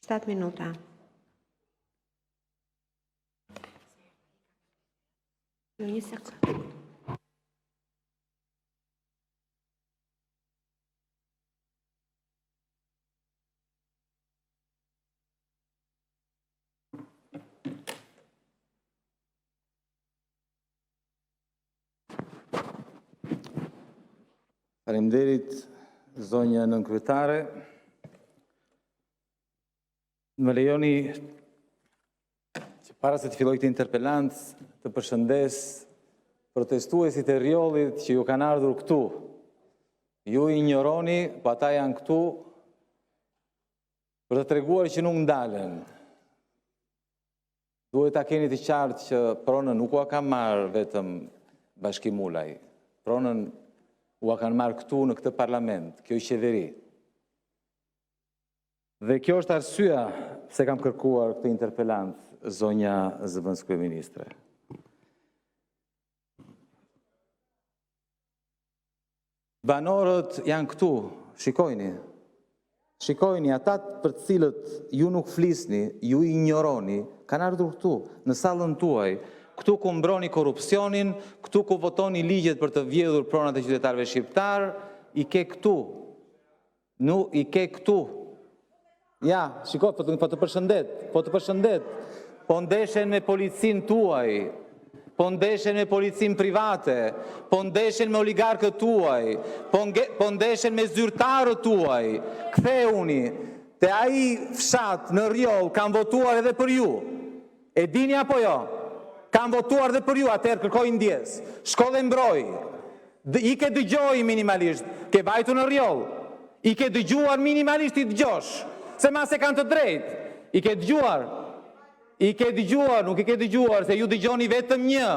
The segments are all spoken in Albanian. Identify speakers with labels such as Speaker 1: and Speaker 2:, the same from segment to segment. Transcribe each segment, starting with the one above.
Speaker 1: 7 minuta. Një sekundë.
Speaker 2: Faleminderit, zonja nënkryetare. Më lejoni që para se të filloj këtë interpelancë të përshëndes protestuesit e rjollit që ju kanë ardhur këtu. Ju i injoroni, po ata janë këtu për të treguar që nuk ndalen. Duhet ta keni të qartë që pronën nuk ua ka marrë vetëm Bashkimulaj. Pronën ua kanë marrë këtu në këtë parlament, kjo i qeveri. Dhe kjo është arsyeja pse kam kërkuar këtë interpelant, zonja zëvendës kryeministre. Banorët janë këtu, shikojni. Shikojni, ata për të cilët ju nuk flisni, ju i injoroni, kanë ardhur këtu, në sallën tuaj, këtu ku mbroni korrupsionin, këtu ku votoni ligjet për të vjedhur pronat e qytetarëve shqiptar, i ke këtu. I ke këtu. Ja, shiko, po të përshëndet. Po ndeshen me policin tuaj, po ndeshen me policin private, po ndeshen me oligarkët tuaj, po ndeshen me zyrtarët tuaj. Ktheuni, te ai fshat në rjoll kanë votuar edhe për ju. E dini apo jo? Kanë votuar dhe për ju, atëherë kërkoj ndjes. Shko dhe mbroj. I ke dëgjoj minimalisht, ke vajtu në rjoll. I ke dëgjuar minimalisht i dëgjosh. Se ma se kanë të drejt. I ke dëgjuar. Nuk i ke dëgjuar, se ju dëgjoni vetëm një.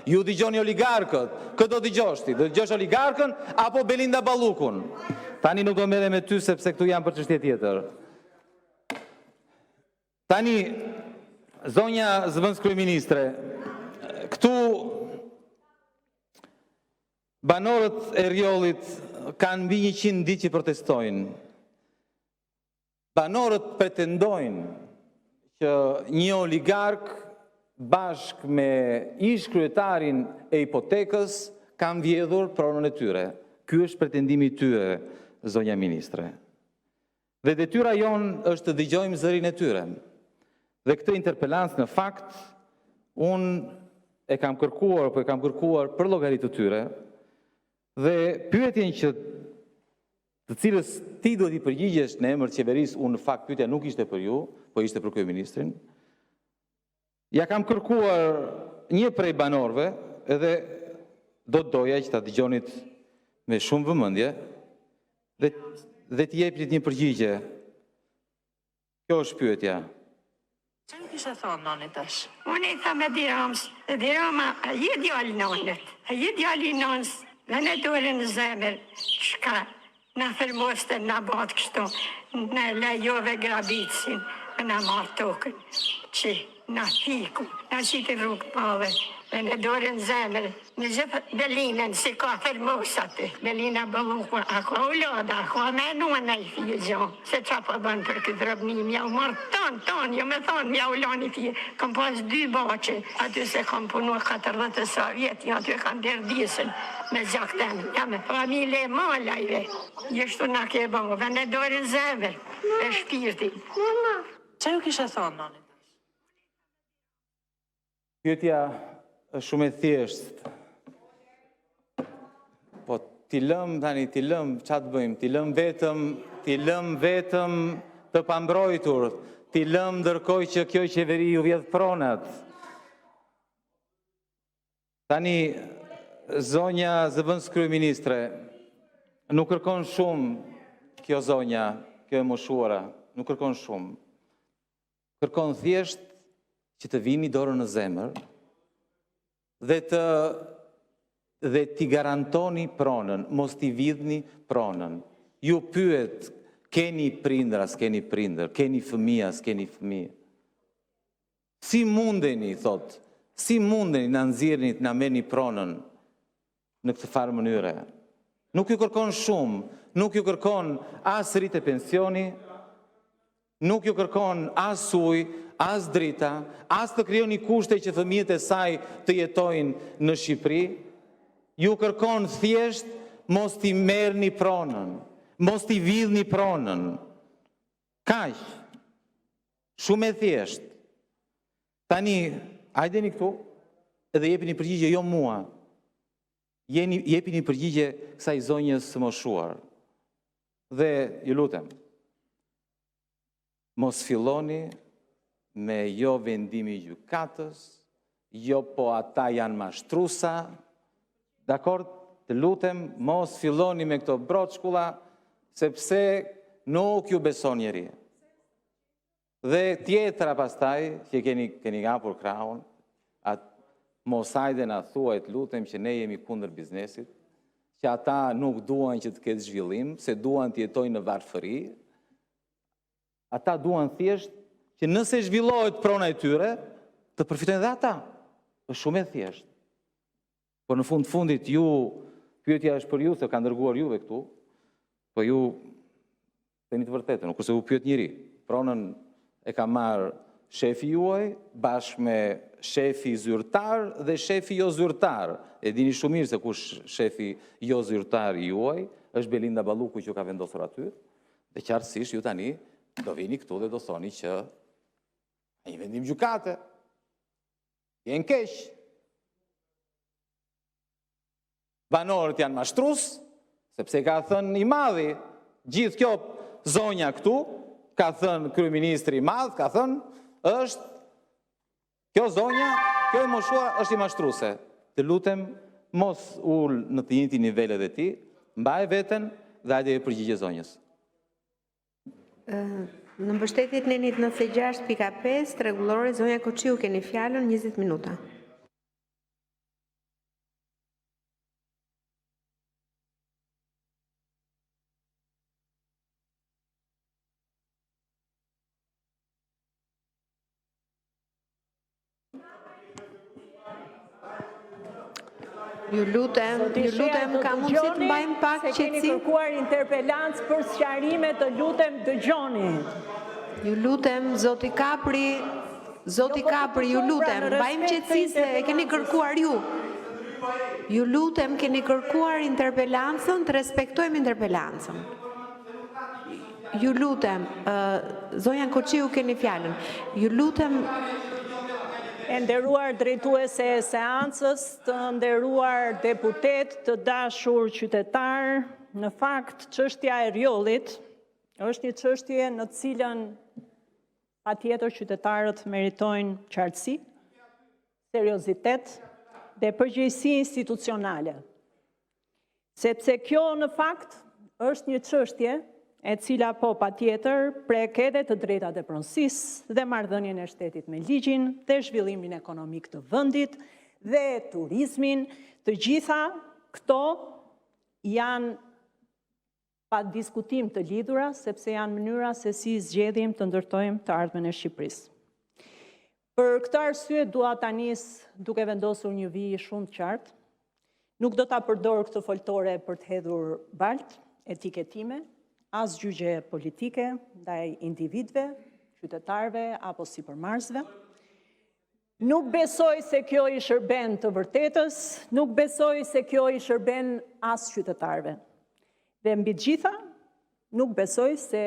Speaker 2: Ju dëgjoni oligarkët. Këtë do dëgjosh ti? Do dëgjosh oligarkën apo Belinda Ballukun? Tani nuk do merre me ty sepse këtu jam për çështje tjetër. Tani, zonja zëvendës kryeministre, këtu banorët e rjollit kanë mbi 100 ditë që protestojnë. Banorët pretendojnë që një oligark bashkë me ish kryetarin e hipotekës kanë vjedhur pronën e tyre. Ky është pretendimi i tyre, zonja ministre. Dhe detyra jonë është të dëgjojmë zërin e tyre. Dhe këtë interpelancë në fakt, unë e kam kërkuar për llogaritë të tyre, dhe pyetjen që të cilës ti duhet i përgjigjesh në emër të qeverisë, unë në fakt pyetja nuk ishte për ju, po ishte për kryeministrin. Ja kam kërkuar një prej banorëve, edhe do të doja që ta dëgjonit me shumë vëmendje dhe të jepnit një përgjigje. Kjo është pyetja.
Speaker 3: Që nuk ishe thonë noni tash?
Speaker 4: Unë i tha me Dirama, a je djali nonet, a je djali nonës, dhe ne dore në zemër, qka na fermoste, na batë kështu, na lejove grabicin, na marë tokën, që na fiku, na qitë rrugë pave, dhe ne dore në zemër, në gjithë Belinën, si ka fermosat, Belina Ballukun, a ka u loda, a ka me nua në i fije gjo, se qa po bënë për këtë drobnim, mja u marë tonë, jo me thonë, mja u lani fije, kam pas 2 bache, aty se kam punu 40 vjetë, aty kam derdisën, me gjakten, ja me familje malajve, jeshtu na ke bëngë, dhe ne dore në zemër, e shpirti.
Speaker 3: Që nuk ishe thonë noni?
Speaker 2: Pyetja është shumë e thjeshtë. Po ti lëm, ç'a të bëjmë? Ti lëm vetëm të pambrojtur. Ti lëm ndërkohë që kjo qeveri ju vjedh pronat. Tani, zonja zëvendës kryeministre, nuk kërkon shumë kjo zonja, kjo e moshuara, nuk kërkon shumë. Kërkon thjesht që të vini dorën në zemër dhe t'i garantoni pronën, mos t'i vidhni pronën. Ju pyet, keni prindra, s'keni prindër, keni fëmija, s'keni fëmijë. Si mundeni, thot, si mundeni na nxjerrni të na merrni pronën në këtë farë mënyre? Nuk ju kërkon shumë, nuk ju kërkon as rritë e pensioni, nuk ju kërkon as ujë, as drita, as të krijoni kushte që fëmijët e saj të jetojnë në Shqipëri. Ju kërkon thjesht mos t'i merrni pronën, mos t'i vidhni pronën. Kaq. Shumë e thjesht. Tani, hajdeni këtu edhe jepini përgjigje jo mua. Jepini përgjigje kësaj zonjës së moshuar. Dhe ju lutem, mos filloni me jo vendimi i gjykatës, jo po ata janë mashtruesa. Dakor, të lutem, mos filloni me këto broçkulla, sepse nuk ju beson njeri. Dhe tjetra pastaj, që keni hapur krahun, mos hajde na thuajt, lutem, që ne jemi kundër biznesit, që ata nuk duan që të ketë zhvillim, se duan të jetojnë në varfëri. Ata duan thjesht që nëse zhvillohet prona e tyre, të përfitojnë dhe ata. Është shumë e thjesht. Por në fundit ju, pyetja është për ju, se ka ndërguar juve këtu, po ju, theni të vërtetën, nuk kurse u pyet njëri. Pronën e ka marrë shefi juaj, bashkë me shefi zyrtar dhe shefi jo zyrtar. E dini shumë mirë se kush shefi jo zyrtar juaj, është Belinda Balluku që ka vendosur aty, dhe qartësisht ju tani do vini këtu dhe do thoni që një vendim gjykate, jenë keq. Banorët janë mashtrues, sepse ka thënë i madhi, gjithë kjo zonja këtu, ka thënë kryeministri i madh, ka thënë, është kjo zonja, kjo e moshuar është i mashtruese. Të lutem, mos ul në të njëjtin nivel edhe ti, mbaj veten dhe hajde e përgjigje zonjës.
Speaker 1: Në mbështetjet në 96.5 rregullore, zonja Koçiu, keni fjalën 20 minuta. Ju lutem, ka mundësi të mbajmë pak qetësi?
Speaker 5: Se keni kërkuar interpelancë për sqarime, të lutem dëgjoni.
Speaker 1: Ju lutem, zoti Kapri, ju lutem, mbajmë qetësi se e keni kërkuar ju. Ju lutem, keni kërkuar interpelancën, të respektojmë interpelancën. Ju lutem, zonja Koçiu, keni fjalën. Ju lutem,
Speaker 5: E nderuar drejtuese e seancës, të nderuar deputet, të dashur qytetar, në fakt çështja e rjollit është një çështje në cilën patjetër qytetarët meritojnë qartësi, seriozitet dhe përgjegjësi institucionale. Sepse kjo në fakt është një çështje e cila po patjetër prek edhe të drejtat e pronësisë dhe marrëdhënien e shtetit me ligjin dhe zhvillimin ekonomik të vendit dhe turizmin. Të gjitha këto janë pa diskutim të lidhura, sepse janë mënyra se si zgjedhim të ndërtojmë të ardhmen e Shqipërisë. Për këtë arsye dua ta nis duke vendosur një vijë shumë të qartë. Nuk do ta përdor këtë foltore për të hedhur balt, etiketime, as gjyqje politike ndaj individëve, qytetarëve apo sipërmarrësve. Nuk besoj se kjo i shërben të vërtetës, nuk besoj se kjo i shërben as qytetarëve. Dhe mbi të gjitha, nuk besoj se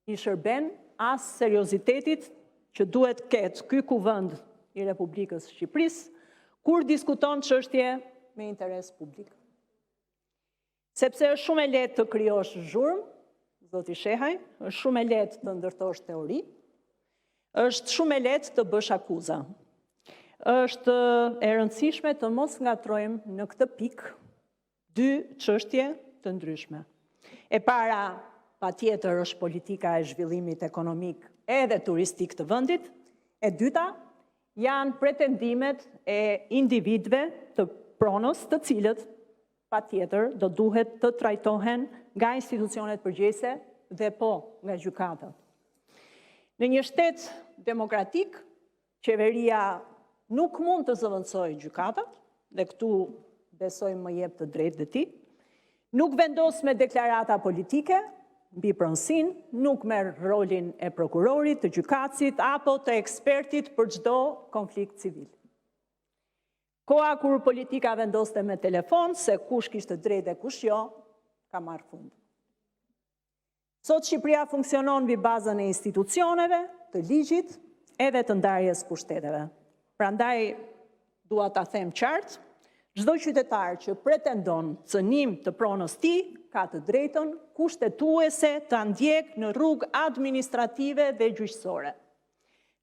Speaker 5: i shërben as seriozitetit që duhet ketë ky kuvend i Republikës së Shqipërisë kur diskuton çështje me interes publik. Sepse është shumë e lehtë të krijosh zhurmë, zoti Shehaj, është shumë e lehtë të ndërtosh teori, është shumë e lehtë të bësh akuza. Është e rëndësishme të mos ngatrojmë në këtë pikë dy çështje të ndryshme. E para, patjetër, është politika e zhvillimit ekonomik edhe turistik të vendit. E dyta, janë pretendimet e individëve të pronës, të cilët patjetër do duhet të trajtohen nga institucionet përgjegjëse dhe po nga gjykatët. Në një shtet demokratik, qeveria nuk mund të zëvendësojë gjykatat, dhe këtu besoj më jep të drejtë dhe ti, nuk vendos me deklarata politike, mbi pronësin, nuk merr rolin e prokurorit, të gjykatësit apo të ekspertit për çdo konflikt civil. Koha kur politika vendoste me telefon se kush kishte drejtë e kush jo, ka marrë fund. Sot Shqipëria funksionon mbi bazën e institucioneve, të ligjit, edhe të ndarjes pushteteve. Prandaj, dua ta them qartë, çdo qytetar që pretendon cënim të pronës tij ka të drejtën kushtetuese ta ndjek në rrugë administrative dhe gjyqësore.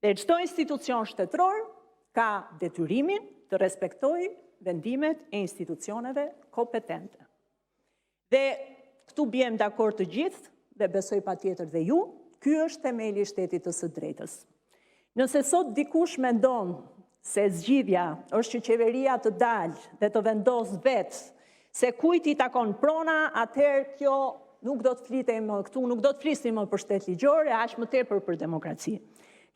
Speaker 5: Dhe çdo institucion shtetëror ka detyrimin të respektojë vendimet e institucioneve kompetente. Dhe këtu bjem dakord të gjithë, dhe besoj patjetër dhe ju, ky është themeli i shtetit të së drejtës. Nëse sot dikush mendon se zgjidhja është që qeveria të dalë dhe të vendos vetë se kujt i takon prona, atëherë kjo nuk do të flitem këtu, nuk do të flisnim më për shtet ligjor, e aq më tepër për demokraci.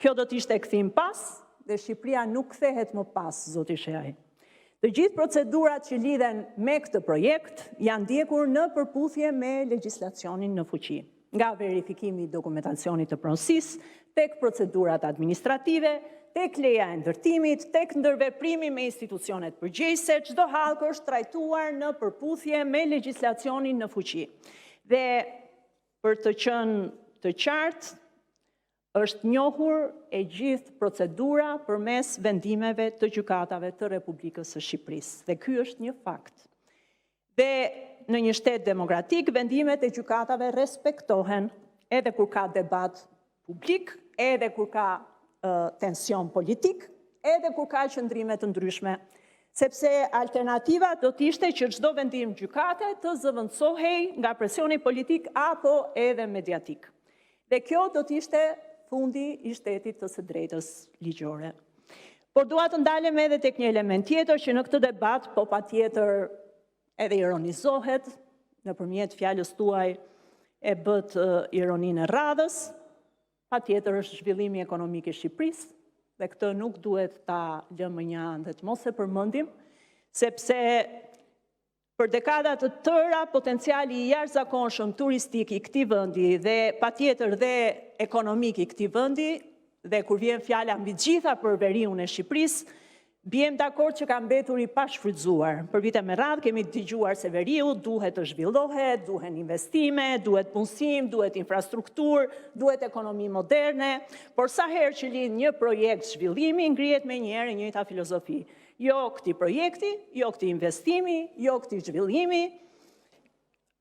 Speaker 5: Kjo do të ishte kthim pas, dhe Shqipëria nuk kthehet më pas, zoti Sheaj. Të gjithë procedurat që lidhen me këtë projekt janë ndjekur në përputhje me legjislacionin në fuqi, nga verifikimi i dokumentacionit të pronësisë, tek procedurat administrative, tek leja e ndërtimit, tek ndërveprimi me institucionet përgjegjëse, çdo hallkë është trajtuar në përputhje me legjislacionin në fuqi. Dhe për të qenë të qartë, është njohur e gjithë procedura përmes vendimeve të gjykatave të Republikës së Shqipërisë. Dhe ky është një fakt. Dhe në një shtet demokratik, vendimet e gjykatave respektohen edhe kur ka debat publik, edhe kur ka tension politik, edhe kur ka qëndrime të ndryshme. Sepse alternativa do të ishte që çdo vendim gjykate të zëvendësohej nga presioni politik apo edhe mediatik. Dhe kjo do të ishte fundi i shtetit të së drejtës ligjore. Por dua të ndalem edhe tek një element tjetër që në këtë debat po patjetër edhe ironizohet, nëpërmjet fjalës tuaj e bët ironinë e radhës, patjetër është zhvillimi ekonomik i Shqipërisë, dhe këtë nuk duhet ta lëmë një anë dhe të mos e përmendim, sepse për dekada të tëra, potenciali i jashtëzakonshëm turistik i këtij vendi dhe patjetër dhe ekonomik i këtij vendi, dhe kur vjen fjala mbi të gjitha për veriun e Shqipërisë, bjem dakord që ka mbetur i pashfrytzuar. Për vite me radhë kemi dëgjuar se veriu duhet të zhvillohet, duhen investime, duhet punësim, duhet infrastrukturë, duhet ekonomi moderne, por sa herë që lind një projekt zhvillimi, ngrihet me njëherë e njëjta filozofi. Jo këtij projekti, jo këtij investimi, jo këtij zhvillimi.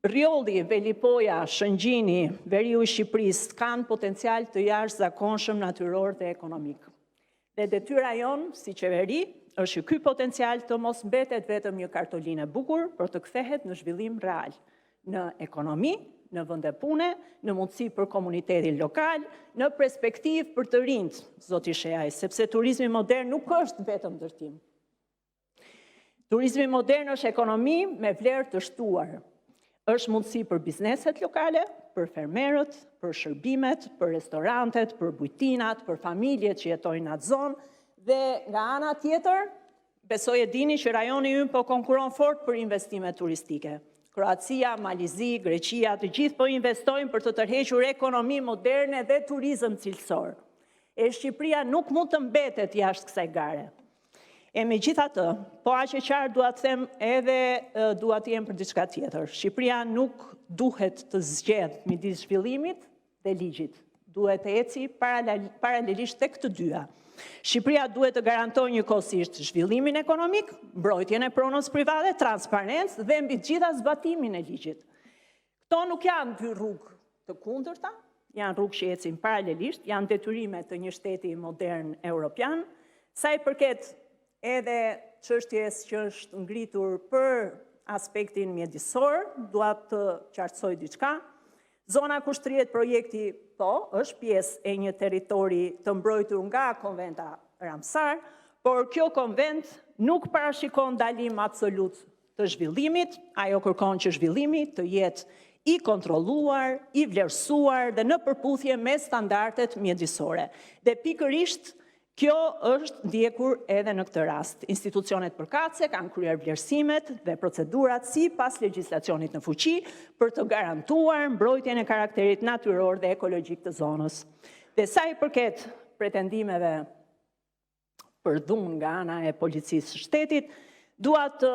Speaker 5: Rjolli, Velipoja, Shëngjini, veriu i Shqipërisë kanë potencial të jashtëzakonshëm natyror dhe ekonomik. Dhe detyra jonë si qeveri është që ky potencial të mos mbetet vetëm një kartolinë e bukur, por të kthehet në zhvillim real, në ekonomi, në vende pune, në mundësi për komunitetin lokal, në perspektivë për të rinjt, zoti Sheaj, sepse turizmi modern nuk është vetëm ndërtim. Turizmi modern është ekonomi me vlerë të shtuar. Është mundësi për bizneset lokale, për fermerët, për shërbimet, për restorantet, për bujtinat, për familjet që jetojnë në atë zonë, dhe nga ana tjetër, besoj e dini që rajoni ynë po konkuron fort për investime turistike. Kroacia, Malizi, Greqia, të gjithë po investojnë për të tërhequr ekonomi moderne dhe turizëm cilësor. E Shqipëria nuk mund të mbetet jashtë kësaj gare. E me gjitha të, po aq e qartë dua të them edhe dua të jem për diçka tjetër. Shqipëria nuk duhet të zgjedh midis zhvillimit dhe ligjit. Duhet të eci paralelisht tek të dyja. Shqipëria duhet të garantojë njëkohësisht zhvillimin ekonomik, mbrojtjen e pronës private, transparencë dhe mbi të gjitha zbatimin e ligjit. Këto nuk janë dy rrugë të kundërta, janë rrugë që ecin paralelisht, janë detyrime të një shteti modern europian, sa i përket edhe çështjes që është ngritur për aspektin mjedisor, dua të qartësoj diçka. Zona ku shtrihet projekti, po, është pjesë e një territori të mbrojtur nga konventa Ramsar, por kjo konvent nuk parashikon ndalim absolut të zhvillimit, ajo kërkon që zhvillimi të jetë i kontrolluar, i vlerësuar dhe në përputhje me standardet mjedisore. Dhe pikërisht Kjo është ndjekur edhe në këtë rast. Institucionet përkatëse kanë kryer vlerësimet dhe procedurat sipas legjislacionit në fuqi për të garantuar mbrojtjen e karakterit natyror dhe ekologjik të zonës. Dhe sa i përket pretendimeve për dhunë nga ana e policisë së shtetit, dua të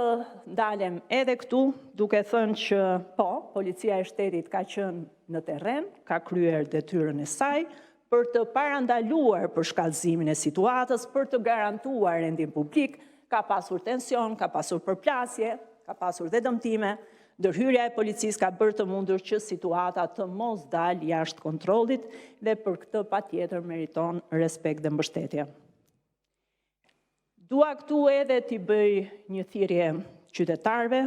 Speaker 5: ndalem edhe këtu, duke thënë që po, policia e shtetit ka qenë në terren, ka kryer detyrën e saj për të parandaluar për shkallëzimin e situatës, për të garantuar rendin publik, ka pasur tension, ka pasur përplasje, ka pasur dhe dëmtime. Ndërhyrja e policisë ka bërë të mundur që situata të mos dalë jashtë kontrollit dhe për këtë patjetër meriton respekt dhe mbështetje. Dua këtu edhe t'i bëj një thirrje qytetarëve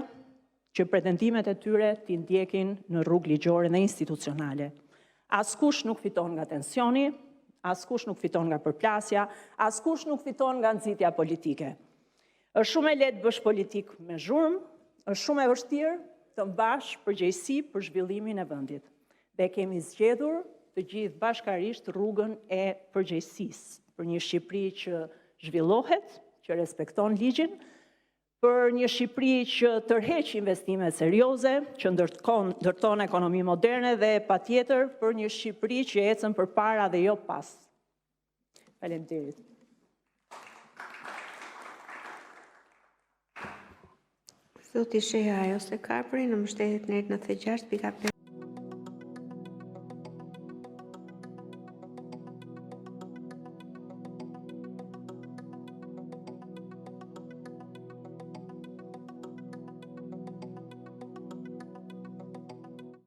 Speaker 5: që pretendimet e tyre t'i ndjekin në rrugë ligjore dhe institucionale. Askush nuk fiton nga tensioni, askush nuk fiton nga përplasja, askush nuk fiton nga nxitja politike. Është shumë e lehtë bësh politik me zhurmë, është shumë e vështirë të mbash përgjegjësi për zhvillimin e vendit. Dhe kemi zgjedhur të gjithë bashkarisht rrugën e përgjegjësisë për një Shqipëri që zhvillohet, që respekton ligjin, për një Shqipëri që tërheq investimet serioze, që ndërton ekonomi moderne dhe patjetër për një Shqipëri që ecën përpara dhe jo pas. Faleminderit.
Speaker 1: Zoti Sheha Ajo se Kapri në mbështetjet në 96.5